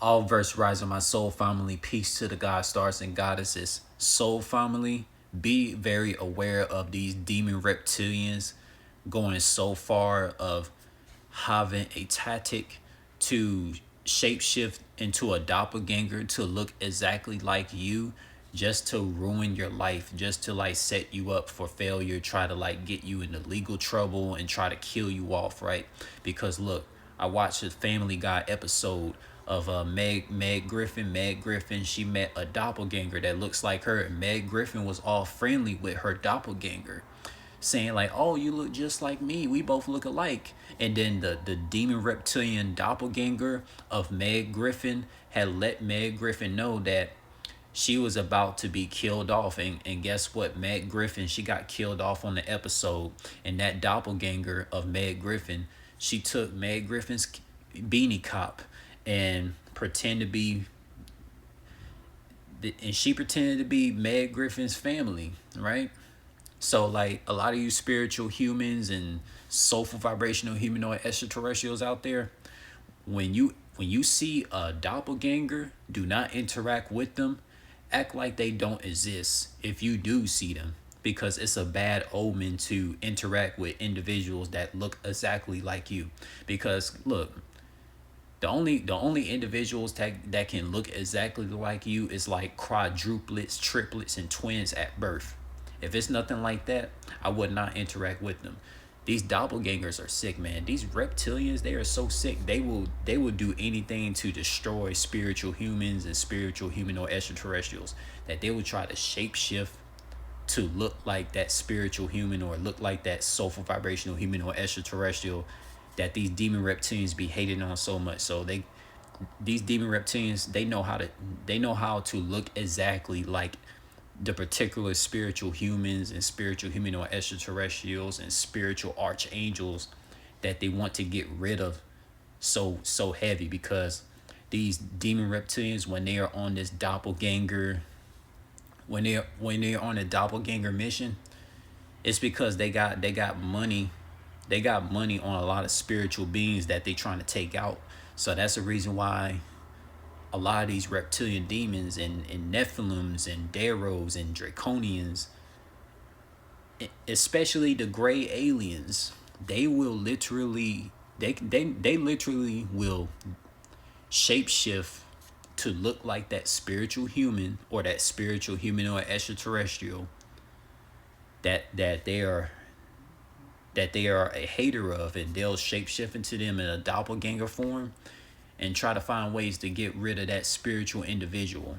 All verse rise of my soul family. Peace to the God stars and goddesses. Soul family, be very aware of these demon reptilians going so far of having a tactic to shapeshift into a doppelganger to look exactly like you, just to ruin your life, just to like set you up for failure, try to like get you into legal trouble and try to kill you off, right? Because look, I watched a Family Guy episode of Meg Griffin. Meg Griffin, she met a doppelganger that looks like her, and Meg Griffin was all friendly with her doppelganger, saying like, "Oh, you look just like me. We both look alike." And then the demon reptilian doppelganger of Meg Griffin had let Meg Griffin know that she was about to be killed off. And guess what? Meg Griffin, she got killed off on the episode. And that doppelganger of Meg Griffin, she took Meg Griffin's beanie cop and pretend to be and she pretended to be Meg Griffin's family, right? So like a lot of you spiritual humans and soulful vibrational humanoid extraterrestrials out there, when you see a doppelganger, do not interact with them. Act like they don't exist if you do see them, because it's a bad omen to interact with individuals that look exactly like you. Because look, the only individuals that can look exactly like you is like quadruplets, triplets, and twins at birth. If it's nothing like that, I would not interact with them. These doppelgangers are sick, man. These reptilians, they are so sick. They will do anything to destroy spiritual humans and spiritual humanoid extraterrestrials. That they will try to shapeshift to look like that spiritual human or look like that soulful vibrational human or extraterrestrial that these demon reptilians be hating on so much. So these demon reptilians, they know how to look exactly like the particular spiritual humans and spiritual humanoid extraterrestrials and spiritual archangels that they want to get rid of so heavy. Because these demon reptilians, when they are on this doppelganger, when they're on a doppelganger mission, it's because they got money. They got money on a lot of spiritual beings that they trying to take out. So that's the reason why a lot of these reptilian demons and Nephilims and Daros and Draconians, especially the gray aliens, they will literally they literally will shapeshift to look like that spiritual human or that spiritual humanoid extraterrestrial that they are a hater of, and they'll shapeshift into them in a doppelganger form and try to find ways to get rid of that spiritual individual.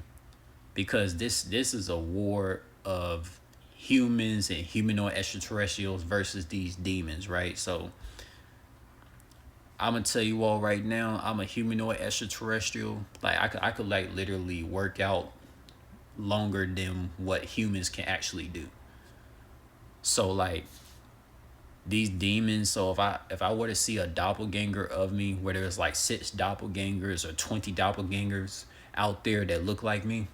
Because this is a war of humans and humanoid extraterrestrials versus these demons, right? So I'm gonna tell you all right now, I'm a humanoid extraterrestrial. Like I could like literally work out longer than what humans can actually do. So like these demons, so if I were to see a doppelganger of me, where there's like 6 doppelgangers or 20 doppelgangers out there that look like me,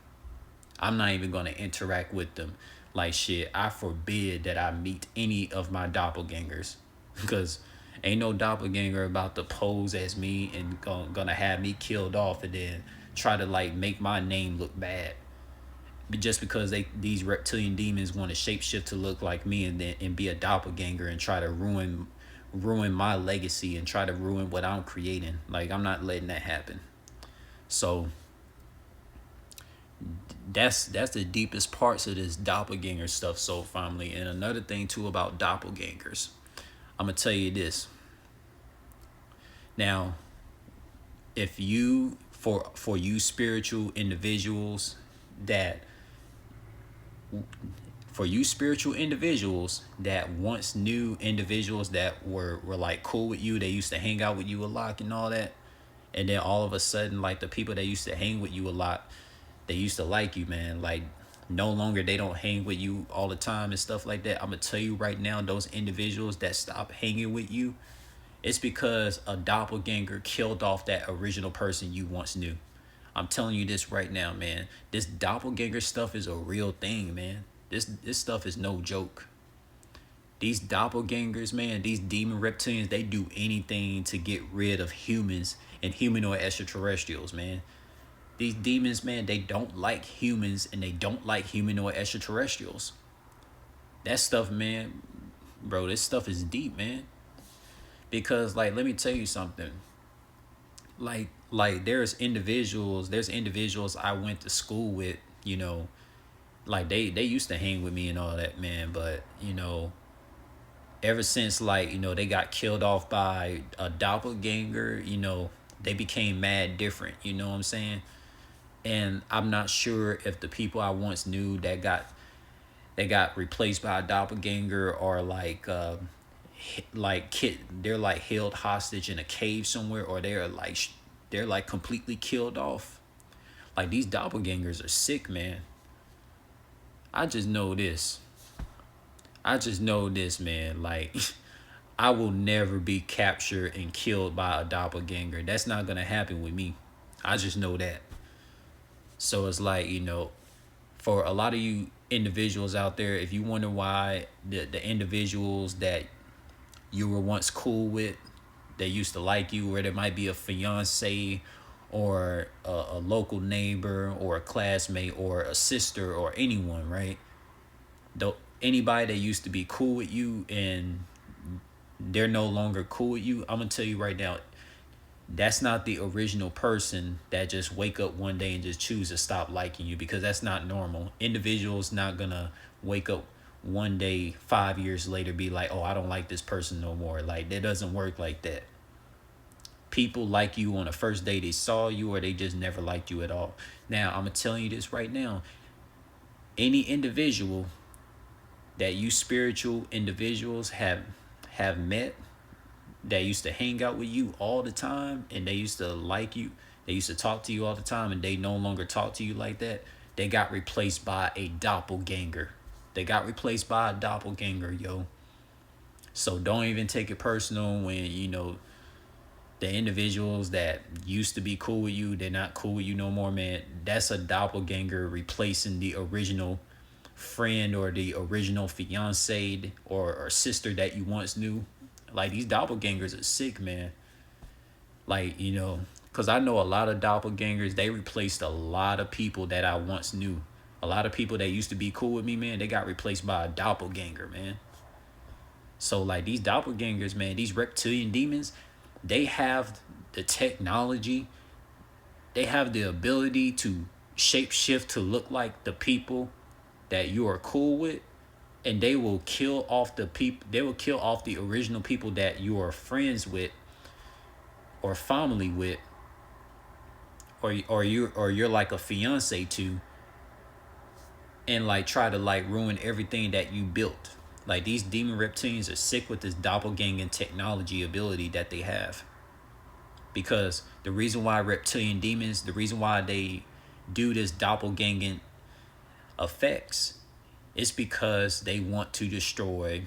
I'm not even gonna interact with them. Like shit, I forbid that I meet any of my doppelgangers, because ain't no doppelganger about to pose as me and gonna have me killed off and then try to like make my name look bad. Just because these reptilian demons want to shapeshift to look like me and be a doppelganger and try to ruin my legacy and try to ruin what I'm creating. Like I'm not letting that happen. So that's the deepest parts of this doppelganger stuff, so family. And another thing too about doppelgangers, I'm gonna tell you this. Now, if you for you spiritual individuals that for you spiritual individuals that once knew individuals that were like cool with you, they used to hang out with you a lot and all that, and then all of a sudden like the people that used to hang with you a lot, they used to like you, man. Like no longer they don't hang with you all the time and stuff like that. I'm gonna tell you right now, those individuals that stop hanging with you, it's because a doppelganger killed off that original person you once knew. I'm telling you this right now, man. This doppelganger stuff is a real thing, man. This stuff is no joke. These doppelgangers, man, these demon reptilians, they do anything to get rid of humans and humanoid extraterrestrials, man. These demons, man, they don't like humans and they don't like humanoid extraterrestrials. That stuff, man, bro, this stuff is deep, man. Because like, let me tell you something. Like there's individuals I went to school with, you know, like they used to hang with me and all that, man, but ever since, like, they got killed off by a doppelganger, they became mad different, you know what I'm saying? And I'm not sure if the people I once knew that got replaced by a doppelganger are they're like held hostage in a cave somewhere, or they're like completely killed off. Like, these doppelgangers are sick, man. I just know this. Man. Like, I will never be captured and killed by a doppelganger. That's not gonna happen with me. I just know that. So it's like, for a lot of you individuals out there, if you wonder why the individuals that you were once cool with, they used to like you, or there might be a fiance or a local neighbor or a classmate or a sister or anyone, right? Though anybody that used to be cool with you and they're no longer cool with you, I'm gonna tell you right now, that's not the original person that just wake up one day and just choose to stop liking you, because that's not normal. Individuals not gonna wake up one day 5 years later be like, oh, I don't like this person no more. Like, that doesn't work like that. People like you on the first day they saw you, or they just never liked you at all. Now, I'm telling you this right now. Any individual that you spiritual individuals have met, that used to hang out with you all the time and they used to like you, they used to talk to you all the time, and they no longer talk to you like that, they got replaced by a doppelganger. They got replaced by a doppelganger, yo. So don't even take it personal when, the individuals that used to be cool with you, they're not cool with you no more, man. That's a doppelganger replacing the original friend or the original fiance or sister that you once knew. Like, these doppelgangers are sick, man. Like, because I know a lot of doppelgangers, they replaced a lot of people that I once knew. A lot of people that used to be cool with me, man, they got replaced by a doppelganger, man. So, like, these doppelgangers, man, these reptilian demons, they have the technology, they have the ability to shapeshift to look like the people that you are cool with, and they will kill off the original people that you are friends with or family with, or you're like a fiance to, and like try to like ruin everything that you built. Like, these demon reptilians are sick with this doppelganging technology ability that they have. Because the reason why reptilian demons, the reason why they do this doppelganging effects, is because they want to destroy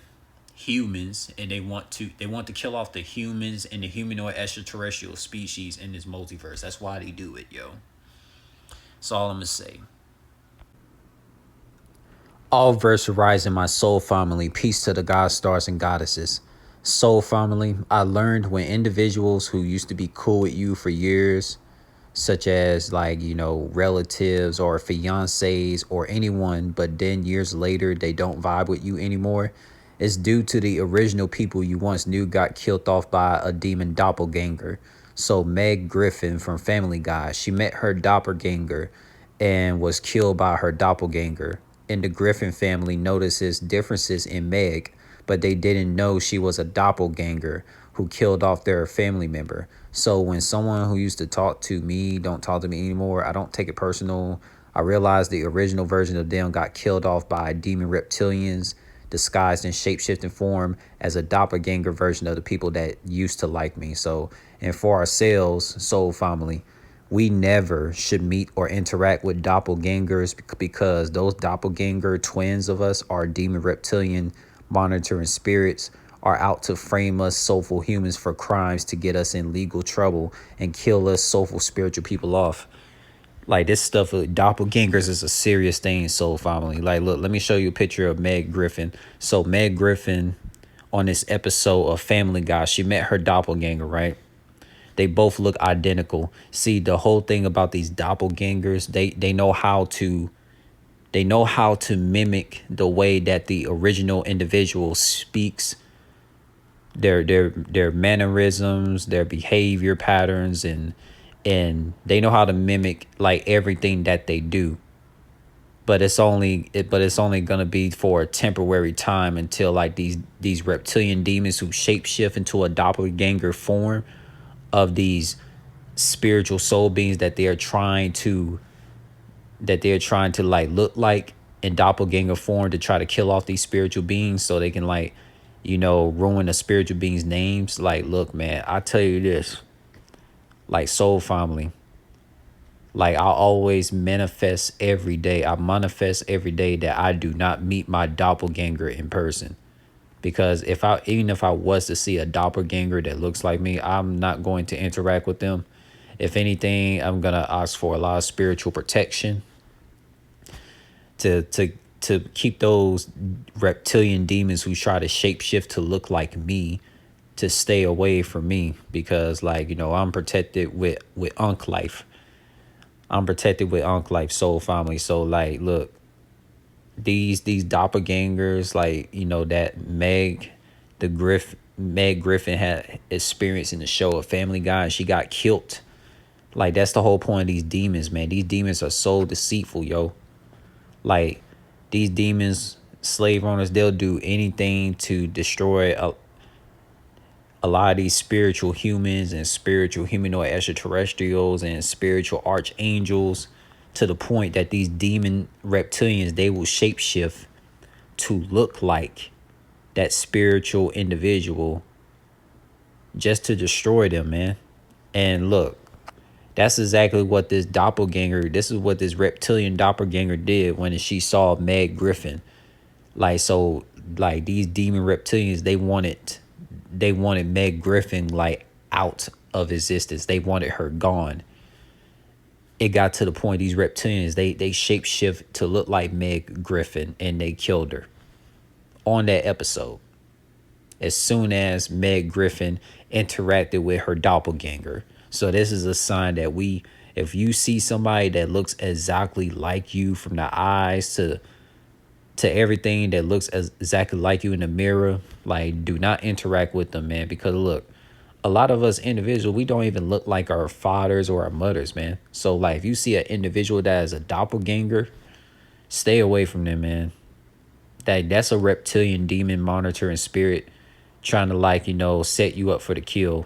humans, and they want to kill off the humans and the humanoid extraterrestrial species in this multiverse. That's why they do it, yo. That's all I'm gonna say. All verse rising, my soul family. Peace to the gods, stars, and goddesses. Soul family, I learned when individuals who used to be cool with you for years, such as like, relatives or fiancés or anyone, but then years later they don't vibe with you anymore, it's due to the original people you once knew got killed off by a demon doppelganger. So Meg Griffin from Family Guy, she met her doppelganger and was killed by her doppelganger. And the Griffin family notices differences in Meg, but they didn't know she was a doppelganger who killed off their family member. So when someone who used to talk to me don't talk to me anymore, I don't take it personal. I realize the original version of them got killed off by demon reptilians disguised in shape-shifting form as a doppelganger version of the people that used to like me. So, and for ourselves, soul family, we never should meet or interact with doppelgangers, because those doppelganger twins of us are demon reptilian monitoring spirits, are out to frame us soulful humans for crimes to get us in legal trouble and kill us soulful spiritual people off. Like, this stuff with doppelgangers is a serious thing, soul family. Like, look, let me show you a picture of Meg Griffin. So Meg Griffin, on this episode of Family Guy. She met her doppelganger, right? They both look identical. See, the whole thing about these doppelgangers, they know how to mimic the way that the original individual speaks, their mannerisms, their behavior patterns, and they know how to mimic like everything that they do. But it's only gonna be for a temporary time until like these reptilian demons who shapeshift into a doppelganger form of these spiritual soul beings that they're trying to like look like in doppelganger form to try to kill off these spiritual beings so they can like, ruin the spiritual beings' names. Like, look, man, I tell you this, like soul family, like I always manifest every day. I manifest every day that I do not meet my doppelganger in person. Because even if I was to see a doppelganger that looks like me, I'm not going to interact with them. If anything, I'm gonna ask for a lot of spiritual protection to keep those reptilian demons who try to shapeshift to look like me to stay away from me, because like, I'm protected with Unk Life. I'm protected with Unk Life soul family. So like, look, these doppelgangers, like, that Meg Griffin had experienced in the show of Family Guy, and she got killed. Like, that's the whole point of these demons, man. These demons are so deceitful, yo. Like, these demons, slave owners, they'll do anything to destroy a lot of these spiritual humans and spiritual humanoid extraterrestrials and spiritual archangels, to the point that these demon reptilians, they will shapeshift to look like that spiritual individual just to destroy them, man. And look, that's exactly what this reptilian doppelganger did when she saw Meg Griffin. Like, so like these demon reptilians, they wanted Meg Griffin like out of existence. They wanted her gone. It got to the point these reptilians, they shapeshift to look like Meg Griffin, and they killed her on that episode. As soon as Meg Griffin interacted with her doppelganger. So this is a sign that if you see somebody that looks exactly like you, from the eyes to everything that looks exactly like you in the mirror, like, do not interact with them, man. Because look, a lot of us individuals, we don't even look like our fathers or our mothers, man. So like, if you see an individual that is a doppelganger, stay away from them, man. That's a reptilian demon monitoring spirit trying to, like, set you up for the kill.